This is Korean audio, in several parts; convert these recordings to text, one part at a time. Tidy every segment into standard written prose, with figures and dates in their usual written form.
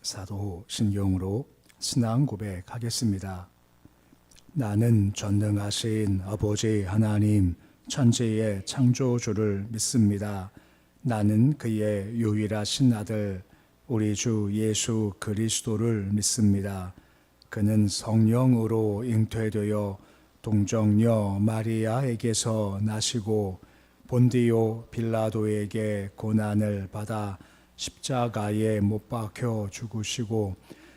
사도 신경으로 신앙 고백하겠습니다. 나는 전능하신 아버지 하나님 천지의 창조주를 믿습니다. 나는 그의 유일하신 아들 우리 주 예수 그리스도를 믿습니다. 그는 성령으로 잉태되어 동정녀 마리아에게서 나시고 본디오 빌라도에게 고난을 받아 십자가에 못 박혀 죽으시고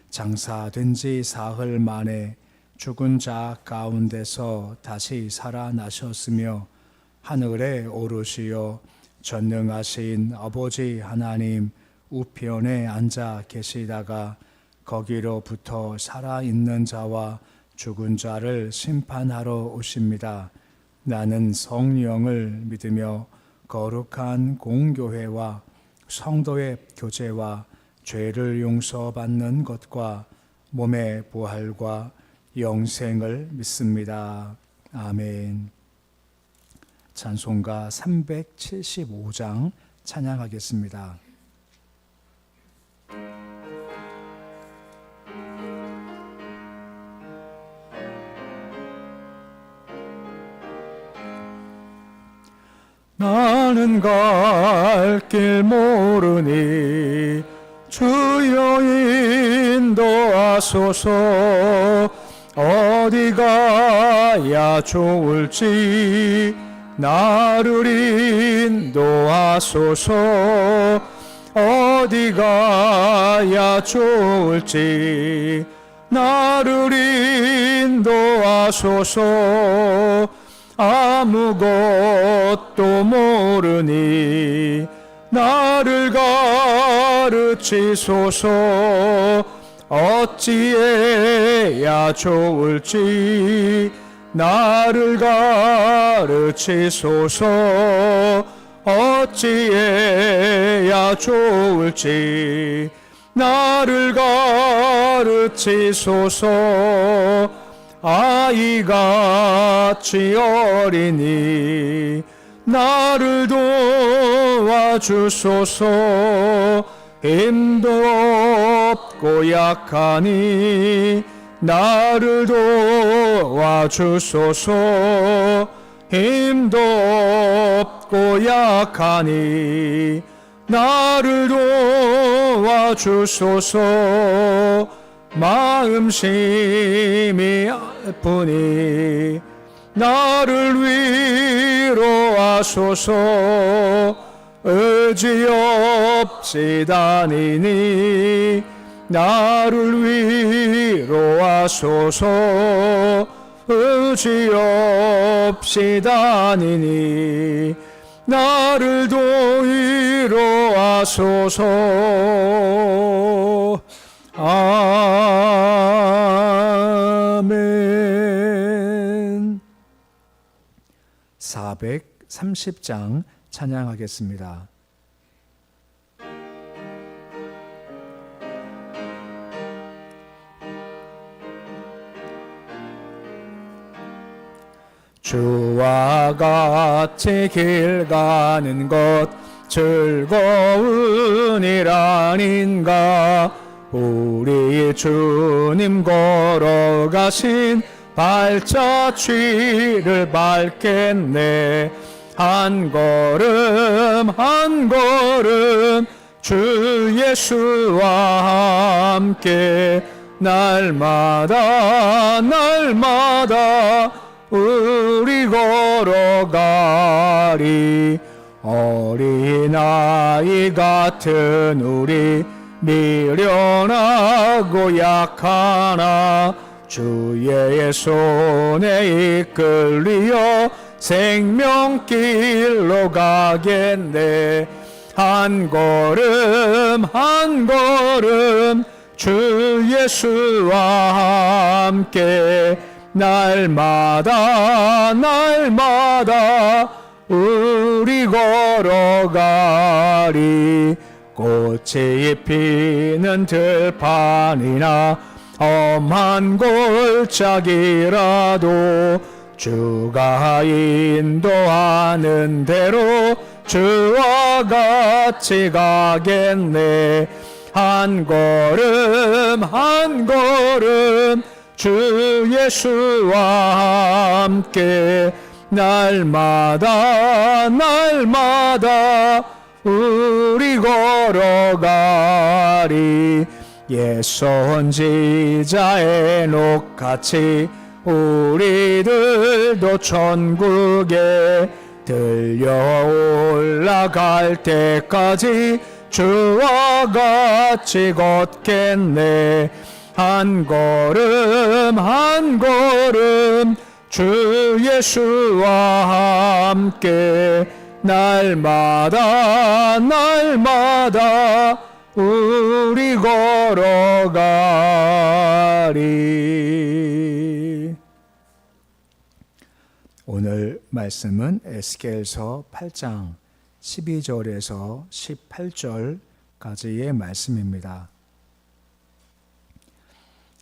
장사된 지 사흘 만에 죽은 자 가운데서 다시 살아나셨으며 하늘에 오르시어 전능하신 아버지 하나님 우편에 앉아 계시다가 거기로부터 살아있는 자와 죽은 자를 심판하러 오십니다. 나는 성령을 믿으며 거룩한 공교회와 성도의 교제와 죄를 용서받는 것과 몸의 부활과 영생을 믿습니다. 아멘. 찬송가 375장 찬양하겠습니다. 나는 갈 길 모르니 주여 인도하소서. 어디 가야 좋을지 나를 인도하소서. 어디 가야 좋을지 나를 인도하소서. 아무것도 모르니 나를 가르치소서. 어찌해야 좋을지 나를 가르치소서. 어찌해야 좋을지 나를 가르치소서. 아이같이 어리니 나를 도와주소서. 힘도 없고 약하니 나를 도와주소서. 힘도 없고 약하니 나를 도와주소서. 마음심이 아프니 나를 위로하소서. 의지 없이 다니니 나를 위로하소서. 의지 없이 다니니 나를 위로하소서. 아멘. 430장 찬양하겠습니다. 주와 같이 길 가는 것 즐거운 일 아닌가. 우리 주님 걸어가신 발자취를 밟겠네. 한 걸음 한 걸음 주 예수와 함께 날마다 날마다 우리 걸어가리. 어린아이 같은 우리 미련하고 약하나 주의 손에 이끌리어 생명길로 가겠네. 한 걸음 한 걸음 주 예수와 함께 날마다 날마다 우리 걸어가리. 꽃이 피는 들판이나 험한 골짜기라도 주가 인도하는 대로 주와 같이 가겠네. 한 걸음 한 걸음 주 예수와 함께 날마다 날마다 우리 걸어가리. 옛 선지자의 녹같이 우리들도 천국에 들려 올라갈 때까지 주와 같이 걷겠네. 한 걸음 한 걸음 주 예수와 함께 날마다 날마다 우리 걸어가리. 오늘 말씀은 에스겔서 8장 12절에서 18절까지의 말씀입니다.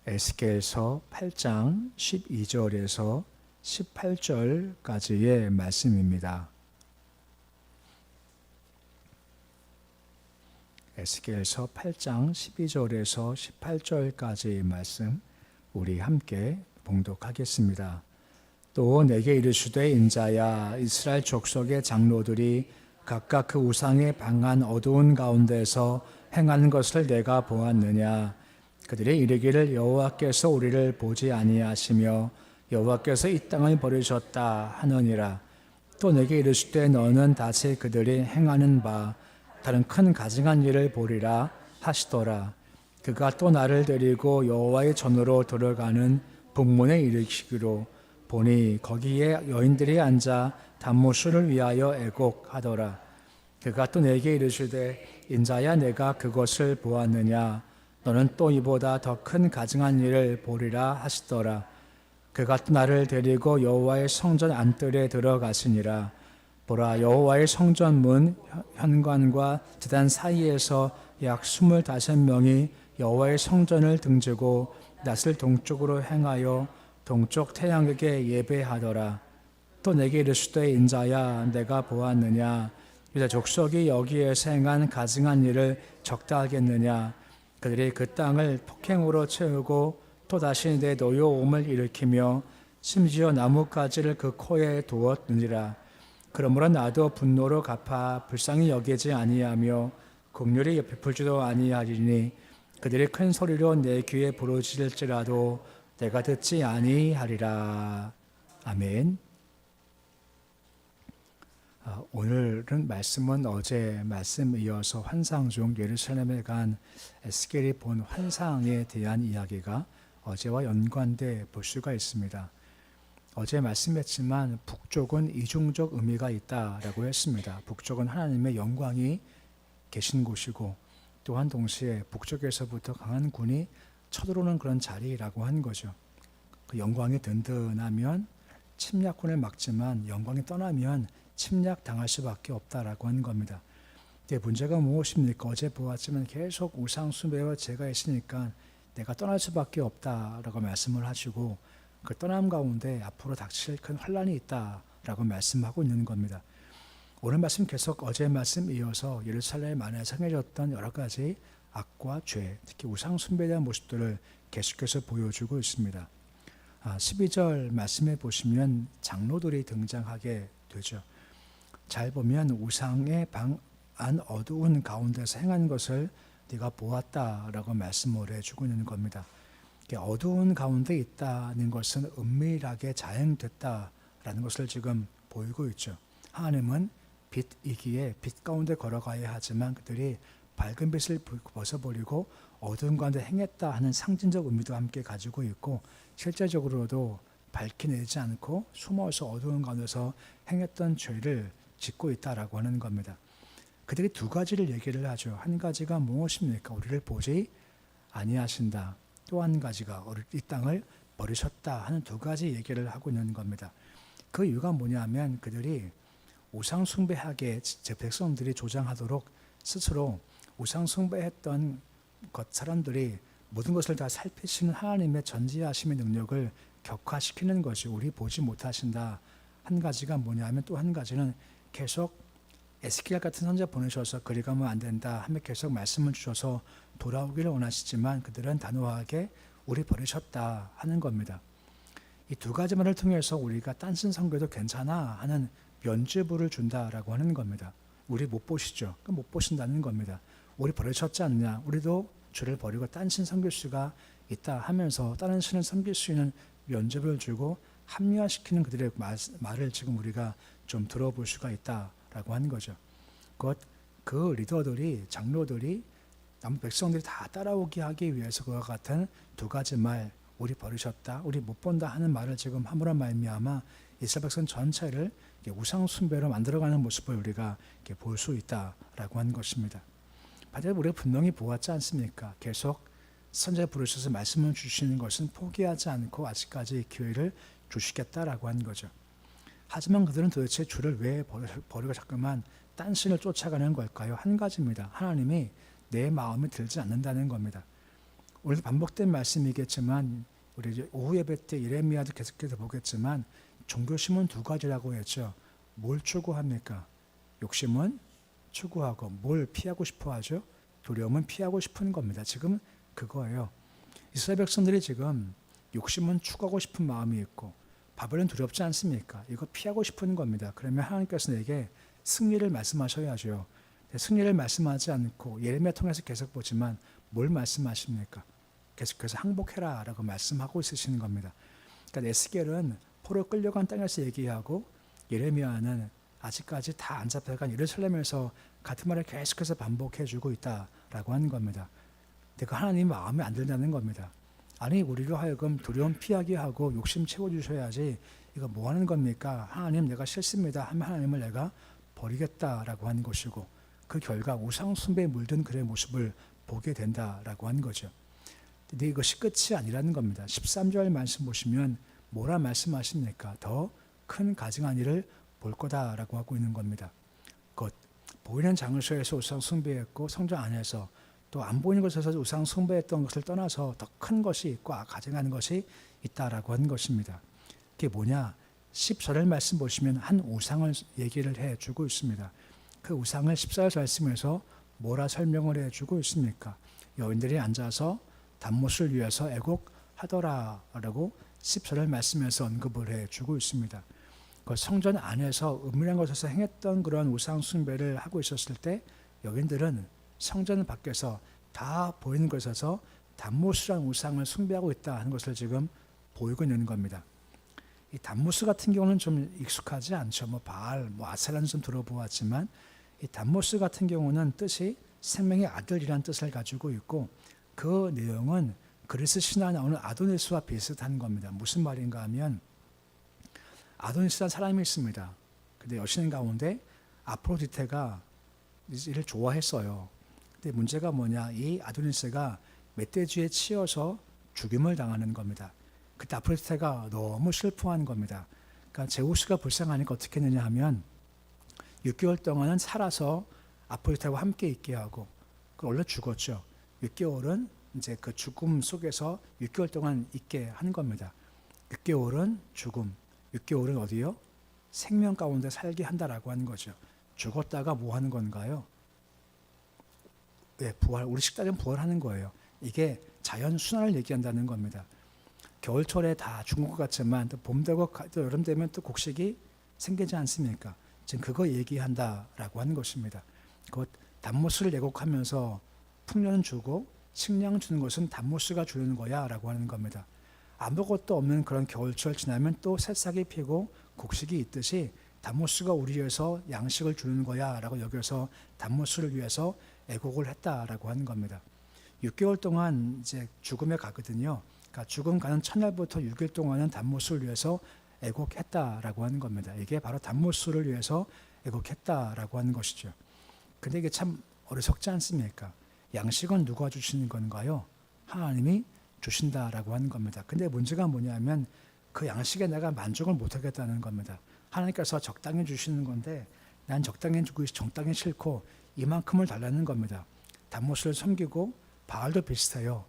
에스겔서 8장 12절에서 18절까지의 말씀입니다. 에스겔서 8장 12절에서 18절까지의 말씀 우리 함께 봉독하겠습니다. 또 내게 이르시되 인자야, 이스라엘 족속의 장로들이 각각 그 우상의 방한 어두운 가운데서 행하는 것을 내가 보았느냐. 그들이 이르기를 여호와께서 우리를 보지 아니하시며 여호와께서 이 땅을 버리셨다 하느니라. 또 내게 이르시되 너는 다시 그들이 행하는 바 다른 큰 가증한 일을 보리라 하시더라. 그가 또 나를 데리고 여호와의 전으로 들어가는 북문에 이르시기로 보니 거기에 여인들이 앉아 단무술을 위하여 애곡하더라. 그가 또 내게 이르시되 인자야, 내가 그것을 보았느냐. 너는 또 이보다 더 큰 가증한 일을 보리라 하시더라. 그가 또 나를 데리고 여호와의 성전 안뜰에 들어가시니라. 보라, 여호와의 성전 문 현관과 제단 사이에서 약 25명이 여호와의 성전을 등지고 낯을 동쪽으로 행하여 동쪽 태양에게 예배하더라. 또 내게 이르시되 인자야, 내가 보았느냐. 유다 족속이 여기에서 행한 가증한 일을 적다 하겠느냐. 그들이 그 땅을 폭행으로 채우고 또다시 내 노여움을 일으키며 심지어 나뭇가지를 그 코에 두었느니라. 그러므로 나도 분노로 갚아 불쌍히 여기지 아니하며 긍휼히 베풀지도 아니하리니 그들이 큰 소리로 내 귀에 부르짖을지라도 내가 듣지 아니하리라. 아멘. 오늘은 말씀은 어제 말씀 이어서 환상 중 예루살렘에 간 에스겔이 본 환상에 대한 이야기가 어제와 연관돼 볼 수가 있습니다. 어제 말씀했지만 북쪽은 이중적 의미가 있다라고 했습니다. 북쪽은 하나님의 영광이 계신 곳이고 또한 동시에 북쪽에서부터 강한 군이 쳐들어오는 그런 자리라고 한 거죠. 그 영광이 든든하면 침략군을 막지만 영광이 떠나면 침략당할 수밖에 없다라고 하는 겁니다. 근데 문제가 무엇입니까? 어제 보았지만 계속 우상 숭배와 죄가 있으니까 내가 떠날 수밖에 없다라고 말씀을 하시고 그 떠남 가운데 앞으로 닥칠 큰 환란이 있다라고 말씀하고 있는 겁니다. 오늘 말씀 계속 어제 말씀 이어서 예루살렘 안에 행해졌던 여러 가지 악과 죄, 특히 우상 숭배에 대한 모습들을 계속해서 보여주고 있습니다. 12절 말씀에 보시면 장로들이 등장하게 되죠. 잘 보면 우상의 방안 어두운 가운데서 행한 것을 네가 보았다라고 말씀을 해주고 있는 겁니다. 어두운 가운데 있다는 것은 은밀하게 자행됐다라는 것을 지금 보이고 있죠. 하나님은 빛이기에 빛 가운데 걸어가야 하지만 그들이 밝은 빛을 벗어버리고 어두운 가운데 행했다 하는 상징적 의미도 함께 가지고 있고 실제적으로도 밝혀내지 않고 숨어서 어두운 가운데서 행했던 죄를 짓고 있다라고 하는 겁니다. 그들이 두 가지를 얘기를 하죠. 한 가지가 무엇입니까? 우리를 보지 아니하신다. 또 한 가지가 이 땅을 버리셨다 하는 두 가지 얘기를 하고 있는 겁니다. 그 이유가 뭐냐면 그들이 우상 숭배하게 제 백성들이 조장하도록 스스로 우상 숭배했던 사람들이 모든 것을 다 살피시는 하나님의 전지하심의 능력을 격화시키는 것이 우리 보지 못하신다. 한 가지가 뭐냐면 또 한 가지는 계속 에스겔 같은 선자 보내셔서 그리 가면 안 된다 하며 계속 말씀을 주셔서 돌아오기를 원하시지만 그들은 단호하게 우리 버리셨다 하는 겁니다. 이 두 가지 말을 통해서 우리가 딴신 선교도 괜찮아 하는 면죄부를 준다라고 하는 겁니다. 우리 못 보시죠? 못 보신다는 겁니다. 우리 버리셨지 않냐? 우리도 주를 버리고 딴신 섬길 수가 있다 하면서 다른 신을 섬길 수 있는 면죄부를 주고 합리화시키는 그들의 말을 지금 우리가 좀 들어볼 수가 있다라고 하는 거죠. 그 리더들이, 장로들이 남 백성들이 다 따라오게 하기 위해서 그와 같은 두 가지 말, 우리 버리셨다, 우리 못 본다 하는 말을 지금 함으로 말미암아 이스라엘 백성 전체를 우상 숭배로 만들어가는 모습을 우리가 볼 수 있다라고 하는 것입니다. 반대로 우리가 분명히 보았지 않습니까? 계속 선지자 부르셔서 말씀을 주시는 것은 포기하지 않고 아직까지 기회를 주시겠다라고 하는 거죠. 하지만 그들은 도대체 주를 왜 버리고 자꾸만 딴 신을 쫓아가는 걸까요? 한 가지입니다. 하나님이 내 마음에 들지 않는다는 겁니다. 오늘 반복된 말씀이겠지만 우리 오후 예배 때 예레미야도 계속해서 보겠지만 종교심은 두 가지라고 했죠. 뭘 추구합니까? 욕심은 추구하고 뭘 피하고 싶어 하죠? 두려움은 피하고 싶은 겁니다. 지금 그거예요. 이스라엘 백성들이 지금 욕심은 추구하고 싶은 마음이 있고 바벨은 두렵지 않습니까? 이거 피하고 싶은 겁니다. 그러면 하나님께서 내게 승리를 말씀하셔야죠. 승리를 말씀하지 않고 예레미야 통해서 계속 보지만 뭘 말씀하십니까? 계속해서 항복해라 라고 말씀하고 있으시는 겁니다. 그러니까 에스겔은 포로 끌려간 땅에서 얘기하고 예레미야는 아직까지 다 안 잡혀간 예루살렘에서 같은 말을 계속해서 반복해주고 있다라고 하는 겁니다. 근데 그 하나님 마음에 안 든다는 겁니다. 아니 우리로 하여금 두려움 피하게 하고 욕심 채워주셔야지 이거 뭐 하는 겁니까? 하나님 내가 싫습니다 하면 하나님을 내가 버리겠다라고 하는 것이고 그 결과 우상 숭배에 물든 그의 모습을 보게 된다라고 하는 거죠. 근데 이것이 끝이 아니라는 겁니다. 13절 말씀 보시면 뭐라 말씀하십니까? 더 큰 가증한 일을 볼 거다라고 하고 있는 겁니다. 곧 보이는 장소에서 우상 숭배했고 성전 안에서 또 안 보이는 곳에서 우상 숭배했던 것을 떠나서 더 큰 것이 있고 가증한 것이 있다라고 하는 것입니다. 그게 뭐냐? 10절을 말씀 보시면 한 우상을 얘기를 해주고 있습니다. 그 우상을 14절 말씀에서 뭐라 설명을 해주고 있습니까? 여인들이 앉아서 단못을 위해서 애곡하더라라고 10절을 말씀에서 언급을 해주고 있습니다. 그 성전 안에서 은밀한 곳에서 행했던 그런 우상 숭배를 하고 있었을 때 여인들은 성전 밖에서 다 보이는 곳에서 단무스라는 우상을 숭배하고 있다 하는 것을 지금 보이고 있는 겁니다. 이 단무스 같은 경우는 좀 익숙하지 않죠. 바알, 아세라는 좀 들어보았지만 이 단무스 같은 경우는 뜻이 생명의 아들이라는 뜻을 가지고 있고 그 내용은 그리스 신화에 나오는 아도니스와 비슷한 겁니다. 무슨 말인가 하면 아도니스라는 사람이 있습니다. 근데 여신 가운데 아프로디테가 이를 좋아했어요. 근데 문제가 뭐냐? 이 아도니스가 멧돼지에 치여서 죽임을 당하는 겁니다. 그때 아프로디테가 너무 슬퍼한 겁니다. 그러니까 제우스가 불쌍하니까 어떻게 했느냐 하면 6개월 동안은 살아서 아프로디테와 함께 있게 하고 원래 죽었죠. 6개월은 이제 그 죽음 속에서 6개월 동안 있게 하는 겁니다. 6개월은 죽음, 6개월은 어디요? 생명 가운데 살게 한다라고 하는 거죠. 죽었다가 뭐 하는 건가요? 네, 부활. 우리 식단은 부활하는 거예요. 이게 자연 순환을 얘기한다는 겁니다. 겨울철에 다 죽은 것 같지만 또 봄 되고 또 여름 되면 또 곡식이 생기지 않습니까? 지금 그거 얘기한다라고 하는 것입니다. 곧 단모스를 예곡하면서 풍년은 주고 식량 주는 것은 단모스가 주는 거야라고 하는 겁니다. 아무것도 없는 그런 겨울철 지나면 또 새싹이 피고 곡식이 있듯이 단모스가 우리 위해서 양식을 주는 거야라고 여겨서 단모스를 위해서 애곡을 했다라고 하는 겁니다. 6개월 동안 이제 죽음에 가거든요. 그러니까 죽음 가는 첫날부터 6일 동안은 단모스를 위해서 애곡했다라고 하는 겁니다. 이게 바로 단모스를 위해서 애곡했다라고 하는 것이죠. 근데 이게 참 어리석지 않습니까? 양식은 누가 주시는 건가요? 하나님이 주신다라고 하는 겁니다. 근데 문제가 뭐냐면 그 양식에 내가 만족을 못하겠다는 겁니다. 하나님께서 적당히 주시는 건데 난 적당히 주고 적당히 싫고 이만큼을 달라는 겁니다. 단모스를 섬기고 바알도 비슷해요.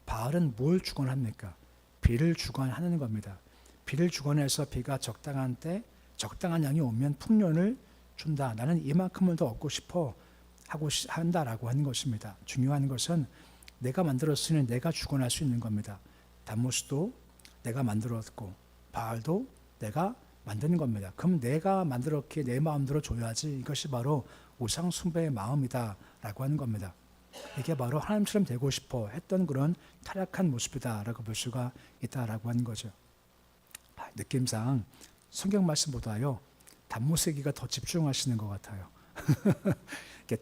바알은 뭘 주관합니까? 비를 주관하는 겁니다. 비를 주관해서 비가 적당한 때 적당한 양이 오면 풍년을 준다. 나는 이만큼을 더 얻고 싶어 한다라고 하는 것입니다. 중요한 것은 내가 만들었으니 내가 주관할 수 있는 겁니다. 담무스도 내가 만들었고 바알도 내가 만드는 겁니다. 그럼 내가 만들었기에 내 마음대로 줘야지. 이것이 바로 우상 숭배의 마음이다라고 하는 겁니다. 이게 바로 하나님처럼 되고 싶어 했던 그런 타락한 모습이다라고 볼 수가 있다라고 하는 거죠. 느낌상 성경 말씀보다요 단무새기가 더 집중하시는 것 같아요.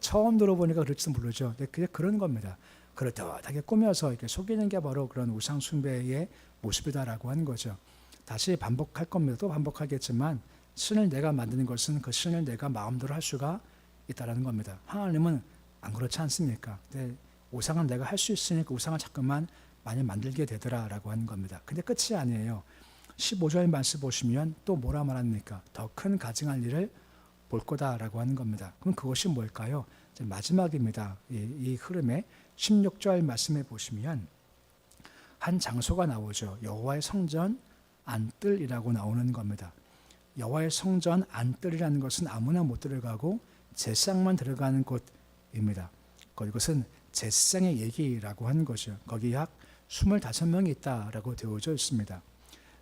처음 들어보니까 그럴지도 모르죠. 근데 그게 그런 겁니다. 그렇다하게 꾸며서 이렇게 속이는 게 바로 그런 우상 숭배의 모습이다라고 하는 거죠. 다시 반복할 겁니다. 또 반복하겠지만 신을 내가 만드는 것은 그 신을 내가 마음대로 할 수가 있다라는 겁니다. 하나님은 안 그렇지 않습니까? 근데 우상은 내가 할 수 있으니까 우상을 자꾸만 많이 만들게 되더라라고 하는 겁니다. 근데 끝이 아니에요. 15절 말씀 보시면 또 뭐라 말합니까? 더 큰 가증할 일을 볼 거다라고 하는 겁니다. 그럼 그것이 뭘까요? 이제 마지막입니다. 이 흐름에 16절 말씀해 보시면 한 장소가 나오죠. 여호와의 성전 안뜰이라고 나오는 겁니다. 여호와의 성전 안뜰이라는 것은 아무나 못 들어가고 제사장만 들어가는 곳입니다. 이것은 제사장의 얘기라고 하는 거죠. 거기 약 25명이 있다라고 되어져 있습니다.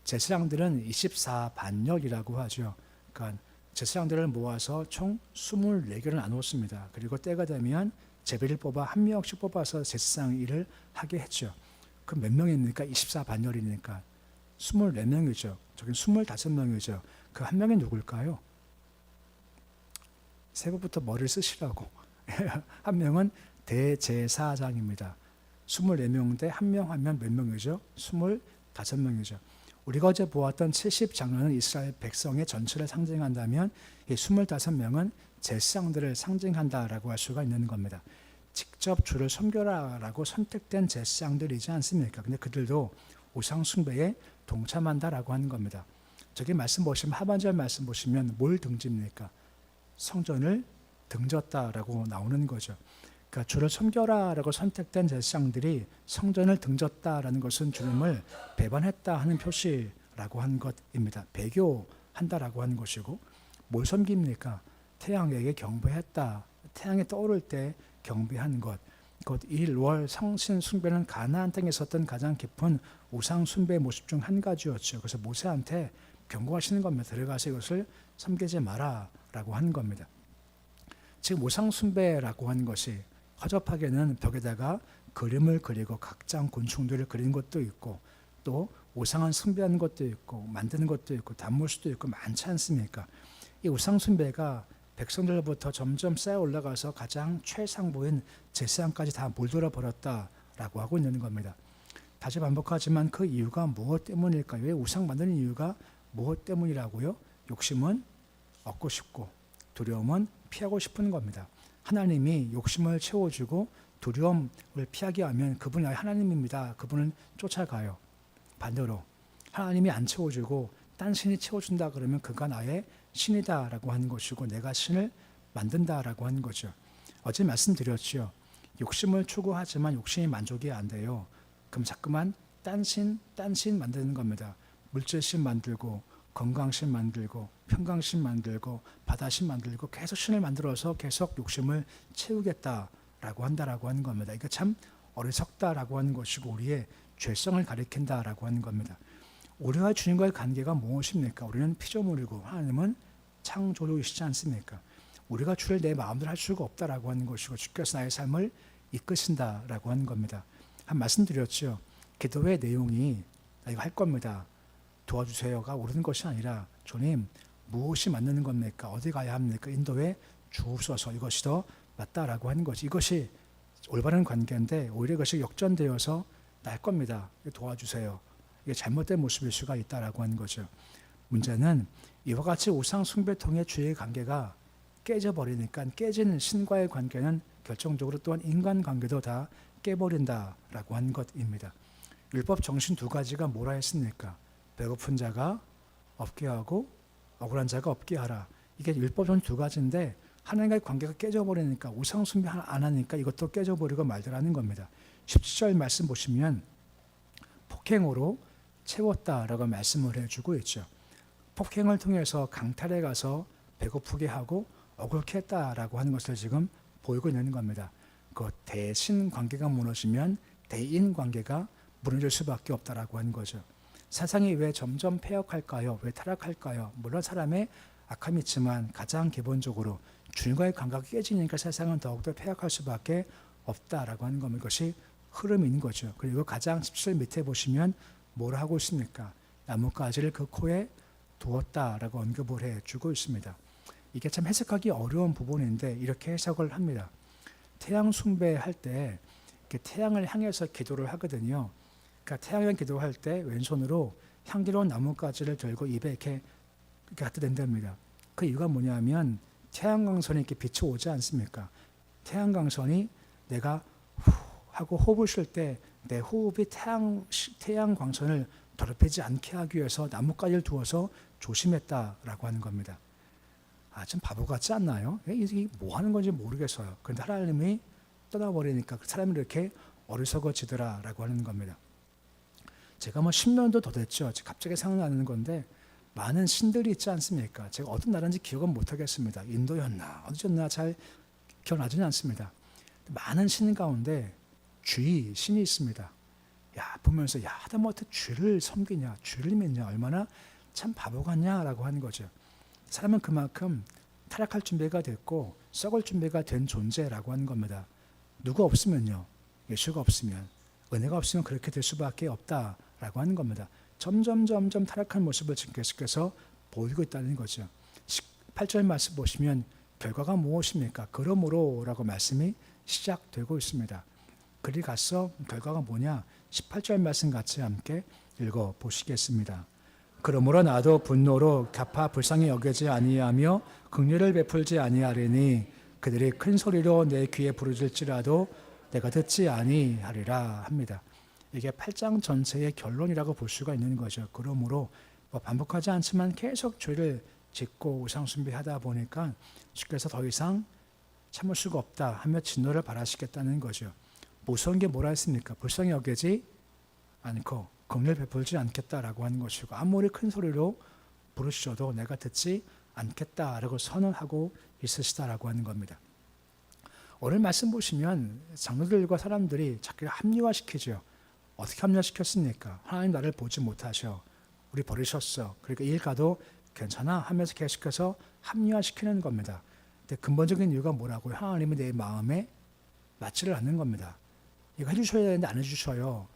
제사장들은 24반역이라고 하죠. 그러니까 제사장들을 모아서 총 24개를 나눴습니다. 그리고 때가 되면 제비를 뽑아 한 명씩 뽑아서 제사장 일을 하게 했죠. 그 몇 명입니까? 24반열이니까 24명이죠. 저긴 25명이죠. 그 한 명이 누굴까요? 새벽부터 머리를 쓰시라고. 한 명은 대제사장입니다. 24명인데 한 명 하면 몇 명이죠? 25명이죠. 우리가 어제 보았던 70장로는 이스라엘 백성의 전체를 상징한다면 이 25명은 제사장들을 상징한다라고 할 수가 있는 겁니다. 직접 주를 섬겨라라고 선택된 제사장들이지 않습니까? 근데 그들도 우상 숭배에 동참한다라고 하는 겁니다. 저기 말씀 보시면 하반절 말씀 보시면 뭘 등집니까? 성전을 등졌다라고 나오는 거죠. 그러니까 주를 섬겨라라고 선택된 제사장들이 성전을 등졌다라는 것은 주님을 배반했다 하는 표시라고 한 것입니다. 배교한다라고 하는 것이고 뭘 섬깁니까? 태양에게 경배했다. 태양이 떠오를 때 경배한 것. 곧 일월 성신 숭배는 가나안 땅에 있었던 가장 깊은 우상 숭배 모습 중 한 가지였죠. 그래서 모세한테 경고하시는 겁니다. 들어가서 이것을 섬기지 마라라고 한 겁니다. 지금 우상 숭배라고 하는 것이 허접하게는 벽에다가 그림을 그리고 각장 곤충들을 그리는 것도 있고 또 우상을 숭배하는 것도 있고 만드는 것도 있고 담을 수도 있고 많지 않습니까? 이 우상 숭배가 백성들로부터 점점 쌓여 올라가서 가장 최상부인 제사장까지 다 몰돌아 버렸다라고 하고 있는 겁니다. 다시 반복하지만 그 이유가 무엇 때문일까요? 왜 우상 만드는 이유가 무엇 때문이라고요? 욕심은 얻고 싶고 두려움은 피하고 싶은 겁니다. 하나님이 욕심을 채워주고 두려움을 피하게 하면 그분이 하나님입니다. 그분은 쫓아가요. 반대로 하나님이 안 채워주고 딴 신이 채워준다 그러면 그가 나의 신이다라고 하는 것이고 내가 신을 만든다라고 하는 거죠. 어제 말씀드렸죠. 욕심을 추구하지만 욕심이 만족이 안 돼요. 그럼 자꾸만 딴 신 만드는 겁니다. 물질신 만들고 건강신 만들고 평강신 만들고 바다신 만들고 계속 신을 만들어서 계속 욕심을 채우겠다라고 한다라고 하는 겁니다. 이거 참 어리석다라고 하는 것이고 우리의 죄성을 가리킨다라고 하는 겁니다. 우리와 주님과의 관계가 무엇입니까? 우리는 피조물이고 하나님은 창조주이시지 않습니까? 우리가 주를 내 마음대로 할 수가 없다라고 하는 것이고 주께서 나의 삶을 이끄신다라고 하는 겁니다. 한 말씀드렸죠. 기도의 내용이 나 이거 할 겁니다. 도와주세요가 오르는 것이 아니라 주님 무엇이 맞는 겁니까? 어디 가야 합니까? 인도에 주옵소서. 이것이 더 맞다라고 하는 것이 이것이 올바른 관계인데 오히려 이것이 역전되어서 나 할 겁니다. 도와주세요. 이게 잘못된 모습일 수가 있다라고 하는 거죠. 문제는 이와 같이 우상 숭배 통해 주의 관계가 깨져버리니까 깨지는 신과의 관계는 결정적으로 또한 인간 관계도 다 깨버린다라고 하는 것입니다. 율법 정신 두 가지가 뭐라 했습니까? 배고픈 자가 없게 하고 억울한 자가 없게 하라. 이게 율법 정신 두 가지인데 하나님과의 관계가 깨져버리니까 우상 숭배 안 하니까 이것도 깨져버리고 말더라는 겁니다. 17절 말씀 보시면 폭행으로 채웠다라고 말씀을 해주고 있죠. 폭행을 통해서 강탈에 가서 배고프게 하고 억울케 했다라고 하는 것을 지금 보이고 있는 겁니다. 그 대신 관계가 무너지면 대인 관계가 무너질 수밖에 없다라고 하는 거죠. 세상이 왜 점점 폐역할까요? 왜 타락할까요? 물론 사람의 악함이 있지만 가장 기본적으로 주님과의 관계가 깨지니까 세상은 더욱더 폐역할 수밖에 없다라고 하는 겁니다. 이것이 흐름인 거죠. 그리고 가장 17절 밑에 보시면 뭐라 하고 있습니까? 나뭇가지를 그 코에 두었다라고 언급을 해주고 있습니다. 이게 참 해석하기 어려운 부분인데 이렇게 해석을 합니다. 태양 숭배할 때 태양을 향해서 기도를 하거든요. 그러니까 태양을 기도할 때 왼손으로 향기로운 나뭇가지를 들고 입에 이렇게 갖다 댄답니다. 그 이유가 뭐냐면 태양광선이 이렇게 빛이 오지 않습니까? 태양광선이 내가 후 하고 호흡을 쉴 때 내 호흡이 태양광선을 더럽히지 않게 하기 위해서 나뭇가지를 두어서 조심했다라고 하는 겁니다. 좀 바보 같지 않나요? 이게 뭐 하는 건지 모르겠어요. 그런데 하나님이 떠나버리니까 그 사람이 이렇게 어리석어지더라라고 하는 겁니다. 제가 10년도 더 됐죠. 갑자기 생각나는 건데 많은 신들이 있지 않습니까? 제가 어떤 나라인지 기억은 못하겠습니다. 인도였나 어디였나 잘 기억나지는 않습니다. 많은 신 가운데 쥐 신이 있습니다. 보면서 하다못해 쥐를 섬기냐, 쥐를 믿냐, 얼마나 참 바보 같냐라고 하는 거죠. 사람은 그만큼 타락할 준비가 됐고 썩을 준비가 된 존재라고 하는 겁니다. 누가 없으면요, 예수가 없으면, 은혜가 없으면 그렇게 될 수밖에 없다라고 하는 겁니다. 점점 타락한 모습을 지금 계속해서 보이고 있다는 거죠. 18절 말씀 보시면 결과가 무엇입니까? 그러므로라고 말씀이 시작되고 있습니다. 그리 가서 결과가 뭐냐? 18절 말씀 같이 함께 읽어보시겠습니다. 그러므로 나도 분노로 갚아 불쌍히 여기지 아니하며 긍휼을 베풀지 아니하리니 그들이 큰 소리로 내 귀에 부르짖을지라도 내가 듣지 아니하리라 합니다. 이게 8장 전체의 결론이라고 볼 수가 있는 거죠. 그러므로 반복하지 않지만 계속 죄를 짓고 우상 숭배하다 보니까 주께서 더 이상 참을 수가 없다 하며 진노를 발하시겠다는 거죠. 무서운 게 뭐라 했습니까? 불쌍히 여기지 않고 긍휼을 베풀지 않겠다라고 하는 것이고 아무리 큰 소리로 부르셔도 내가 듣지 않겠다라고 선언하고 있으시다라고 하는 겁니다. 오늘 말씀 보시면 장로들과 사람들이 자기를 합리화시키죠. 어떻게 합리화시켰습니까? 하나님 나를 보지 못하셔. 우리 버리셨어. 그러니까 일 가도 괜찮아 하면서 계속해서 합리화시키는 겁니다. 근데 근본적인 이유가 뭐라고요? 하나님이 내 마음에 맞지를 않는 겁니다. 이거 해주셔야 되는데 안 해주셔요.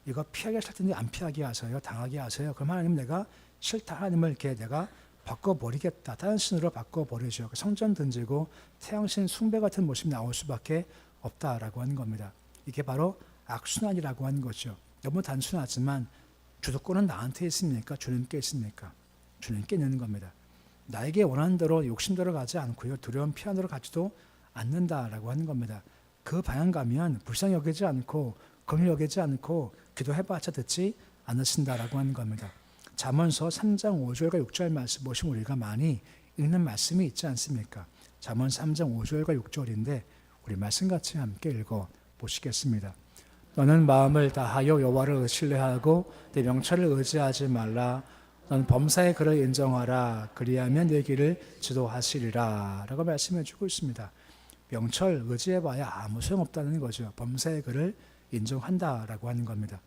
이거 피하게 하실 텐데 안 피하게 하세요. 당하게 하세요. 그럼 하나님 내가 싫다. 하나님을 이렇게 내가 바꿔버리겠다. 다른 신으로 바꿔버리죠. 성전 던지고 태양신 숭배 같은 모습이 나올 수밖에 없다라고 하는 겁니다. 이게 바로 악순환이라고 하는 거죠. 너무 단순하지만 주도권은 나한테 있습니까? 주님께 있습니까? 주님께 있는 겁니다. 나에게 원하는 대로 욕심대로 가지 않고요. 두려움 피한 대로 가지도 않는다라고 하는 겁니다. 그 방향 가면 불쌍히 여기지 않고 긍휼히 여기지 않고 기도해봤자 듣지 않으신다라고 하는 겁니다. 잠언서 3장 5절과 6절 말씀 보시면 우리가 많이 읽는 말씀이 있지 않습니까? 잠언 3장 5절과 6절인데 우리 말씀 같이 함께 읽어보시겠습니다. 너는 마음을 다하여 여호와를 신뢰하고 내 명철을 의지하지 말라. 너는 범사의 글을 인정하라. 그리하면 내 길을 지도하시리라. 라고 말씀해 주고 있습니다. 명철 의지해봐야 아무 소용없다는 거죠. 범사의 글을 인정한다라고 하는 겁니다.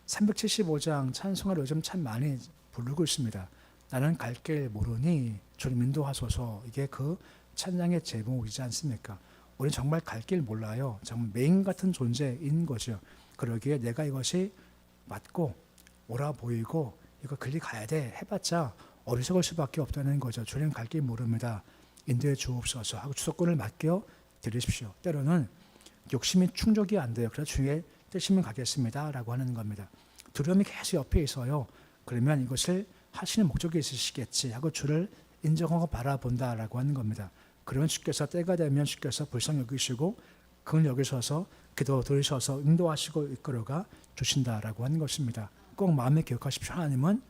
375장 찬송을 요즘 참 많이 부르고 있습니다. 나는 갈 길 모르니 주님 인도하소서. 이게 그 찬양의 제목이지 않습니까? 우리는 정말 갈 길 몰라요. 정말 맹인 같은 존재인 거죠. 그러기에 내가 이것이 맞고 옳아 보이고 이거 글리 가야 돼 해봤자 어리석을 수밖에 없다는 거죠. 주님 갈 길 모릅니다. 인도해 주옵소서 하고 주소권을 맡겨 드리십시오. 때로는 욕심이 충족이 안 돼요. 그래서 주의 뜻이면 가겠습니다 라고 하는 겁니다. 두려움이 계속 옆에 있어요. 그러면 이것을 하시는 목적이 있으시겠지 하고 주를 인정하고 바라본다라고 하는 겁니다. 그러면 주께서 때가 되면 주께서 불쌍히 여기시고 긍휼히 여기셔서 기도 들으셔서 인도하시고 이끌어가 주신다라고 하는 것입니다. 꼭 마음에 기억하십시오. 하나님은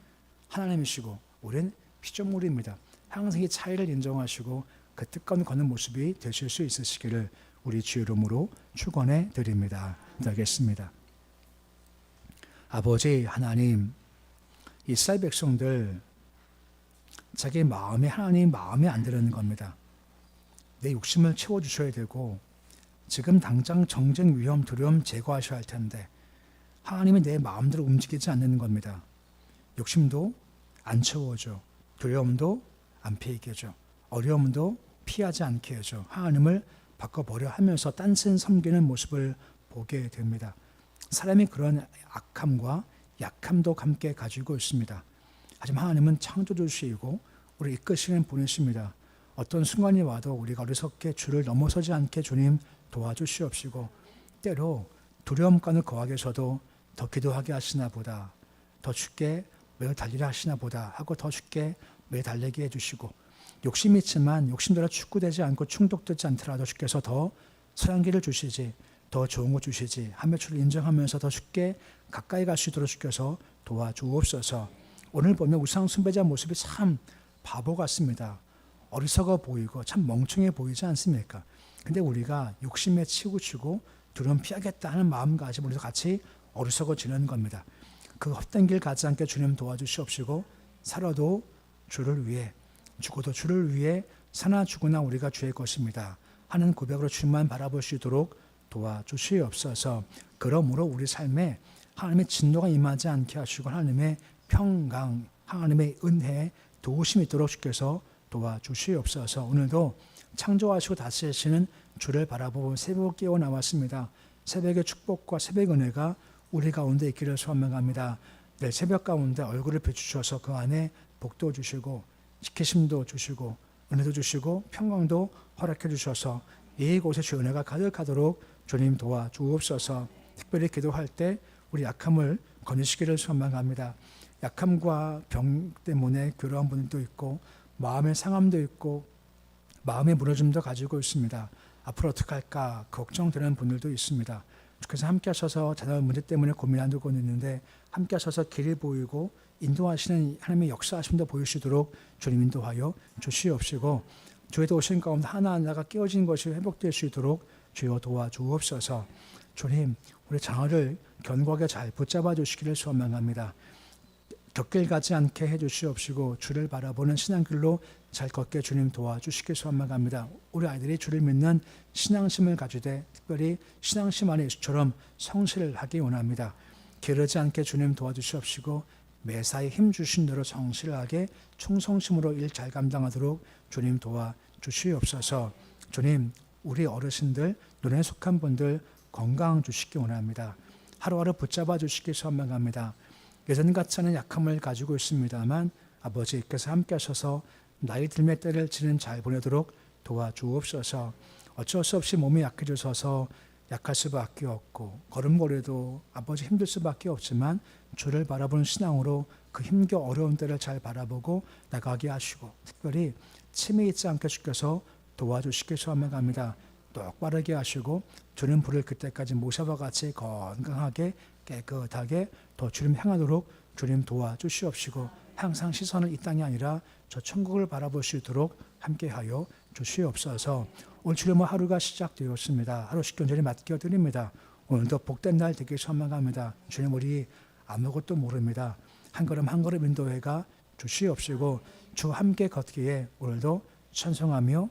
하나님이시고 우리는 피조물입니다. 항상 이 차이를 인정하시고 그 뜻가운데 걷는 모습이 되실 수 있으시기를 우리 주 이름으로 축원해 드립니다. 기도하겠습니다. 아버지 하나님, 이스라엘 백성들 자기 마음에 하나님 마음에 안 드는 겁니다. 내 욕심을 채워주셔야 되고 지금 당장 정쟁 위험 두려움 제거하셔야 할 텐데 하나님이 내 마음대로 움직이지 않는 겁니다. 욕심도 안 채워줘. 두려움도 안 피하게 해줘. 어려움도 피하지 않게 해줘. 하나님을 바꿔버려 하면서 딴짓 섬기는 모습을 보게 됩니다. 사람이 그런 악함과 약함도 함께 가지고 있습니다. 하지만 하나님은 창조주시고 우리 이끄시는 분이십니다. 어떤 순간이 와도 우리가 어리석게 주를 넘어서지 않게 주님 도와주시옵시고 때로 두려움간을 거하게 하셔도 더 기도하게 하시나 보다, 더 쉽게 매일 달리라 하시나 보다 하고 더 쉽게 매일 달리게 해주시고 욕심이 있지만 욕심대로 축구되지 않고 충독되지 않더라도 주께서 더 선한 길을 주시지, 더 좋은 거 주시지 하며 주를 인정하면서 더 쉽게 가까이 갈 수 있도록 주께서 도와주옵소서. 오늘 보면 우상 숭배자 모습이 참 바보 같습니다. 어리석어 보이고 참 멍청해 보이지 않습니까? 근데 우리가 욕심에 치우치고 두려움 피하겠다 하는 마음가짐으로 같이 어리석어지는 겁니다. 그 헛된 길 가지 않게 주님 도와주시옵시고 살아도 주를 위해 죽어도 주를 위해 사나 죽으나 우리가 주의 것입니다 하는 고백으로 주만 바라볼 수 있도록 도와주시옵소서. 그러므로 우리 삶에 하나님의 진노가 임하지 않게 하시고 하나님의 평강, 하나님의 은혜, 도우심이 있도록 주께서 도와주시옵소서. 오늘도 창조하시고 다스리시는 주를 바라보고 새벽 깨어 나왔습니다. 새벽의 축복과 새벽 은혜가 우리 가운데 있기를 소망합니다. 내일 새벽 가운데 얼굴을 비추셔서 그 안에 복도 주시고 지키심도 주시고 은혜도 주시고 평강도 허락해 주셔서 이곳에 주의 은혜가 가득하도록 주님 도와주옵소서. 특별히 기도할 때 우리 약함을 건지시기를 소망합니다. 약함과 병 때문에 괴로운 분도 있고 마음의 상함도 있고 마음의 무너짐도 가지고 있습니다. 앞으로 어떻게 할까 걱정되는 분들도 있습니다. 주께서 함께 하셔서 자녀 문제 때문에 고민하고 있는데 함께 하셔서 길을 보이고 인도하시는 하나님의 역사하심도 보이시도록 주님 인도하여 주시옵시고 주의 도우심 가운데 하나하나가 깨어진 것이 회복될 수 있도록 주여 도와주옵소서. 주님 우리 자녀를 견고하게 잘 붙잡아 주시기를 소망합니다. 곁길 가지 않게 해주시옵시고 주를 바라보는 신앙길로 잘 걷게 주님 도와주시길 소망합니다. 우리 아이들이 주를 믿는 신앙심을 가지되 특별히 신앙심 안에 예수처럼 성실을 하기 원합니다. 게으르지 않게 주님 도와주시옵시고 매사에 힘주신 대로 성실하게 충성심으로 일 잘 감당하도록 주님 도와주시옵소서. 주님 우리 어르신들 눈에 속한 분들 건강 주시기 원합니다. 하루하루 붙잡아 주시기 소망합니다. 예전 같지 않은 약함을 가지고 있습니다만 아버지께서 함께 하셔서 나이 들매 때를 지는 잘 보내도록 도와주옵소서. 어쩔 수 없이 몸이 약해져서 약할 수밖에 없고 걸음걸이도 아버지 힘들 수밖에 없지만 주를 바라보는 신앙으로 그 힘겨 어려운 때를 잘 바라보고 나가게 하시고 특별히 치매 있지 않게 주께서 도와주시길 소망합니다. 똑바르게 하시고 주님 부를 그때까지 모세와 같이 건강하게 깨끗하게 더 주님 향하도록 주님 도와주시옵시고 항상 시선을 이 땅이 아니라 저 천국을 바라볼 수 있도록 함께하여 주시옵소서. 오늘 주님의 하루가 시작되었습니다. 하루씩 견전히 맡겨드립니다. 오늘도 복된 날 되길 소망합니다. 주님 우리 아무것도 모릅니다. 한 걸음 한 걸음 인도해가 주시옵시고 주 함께 걷기에 오늘도 찬송하며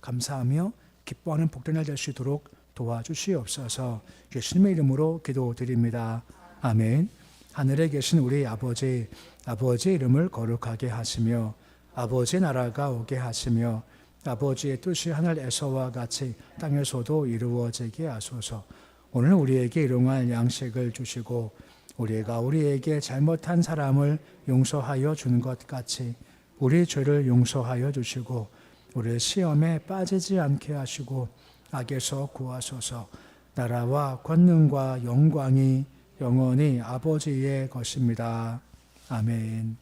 감사하며 기뻐하는 복된 날 될 수 있도록 도와주시옵소서. 예수님의 이름으로 기도드립니다. 아멘. 하늘에 계신 우리 아버지, 아버지의 이름을 거룩하게 하시며 아버지의 나라가 오게 하시며 아버지의 뜻이 하늘에서와 같이 땅에서도 이루어지게 하소서. 오늘 우리에게 일용할 양식을 주시고 우리가 우리에게 잘못한 사람을 용서하여 준 것 같이 우리 죄를 용서하여 주시고 우리 시험에 빠지지 않게 하시고 악에서 구하소서. 나라와 권능과 영광이 영원히 아버지의 것입니다. 아멘.